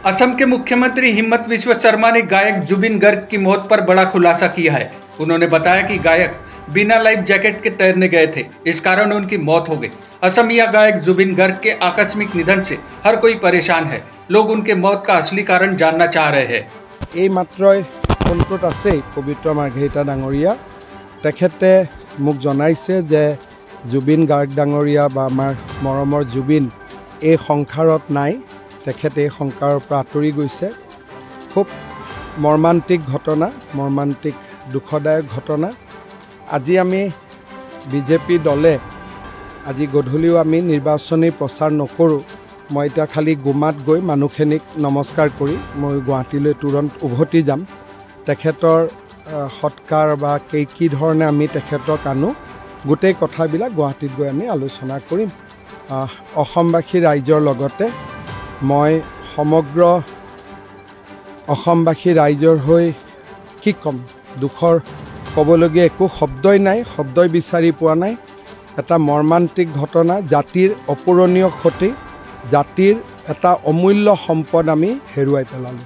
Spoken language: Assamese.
असम के मुख्यमंत्री हिमंत विश्व शर्मा ने गायक जुबिन गर्ग की मौत पर बड़ा खुलासा किया है। उन्होंने बताया कि गायक बिना लाइफ जैकेट के तैरने गए थे, इस कारण उनकी मौत हो गई। असमिया गायक जुबिन गर्ग के आकस्मिक निधन से हर कोई परेशान है। लोग उनके मौत का असली कारण जानना चाह रहे हैं। এই মাত্ৰই ফোনটোত আছে পবিত্ৰ মাৰ্ঘেৰিটা ডাঙৰীয়া, তেখেতে মোক জনাইছে যে জুবিন গাৰ্গ ডাঙৰীয়া বা আমাৰ মৰমৰ জুবিন এই সংসাৰত নাই, তেখেতে এই সংসাৰৰ পৰা আঁতৰি গৈছে। খুব মৰ্মান্তিক ঘটনা, মৰ্মান্তিক দুখদায়ক ঘটনা। আজি আমি বিজেপি দলে আজি গধূলিও আমি নিৰ্বাচনী প্ৰচাৰ নকৰোঁ। মই এতিয়া খালি গুমাত গৈ মানুহখিনিক নমস্কাৰ কৰি মই গুৱাহাটীলৈ তুৰন্ত উভতি যাম। তেখেতৰ সৎকাৰ বা কি ধৰণে আমি তেখেতক আনো, গোটেই কথাবিলাক গুৱাহাটীত গৈ আমি আলোচনা কৰিম। অসমবাসী ৰাইজৰ লগতে মই সমগ্ৰ অসমবাসী ৰাইজৰ হৈ কি ক'ম, দুখৰ ক'বলগীয়া একো শব্দই নাই, শব্দই বিচাৰি পোৱা নাই। এটা মৰ্মান্তিক ঘটনা, জাতিৰ অপূৰণীয় ক্ষতি, জাতিৰ এটা অমূল্য সম্পদ আমি হেৰুৱাই পেলালোঁ।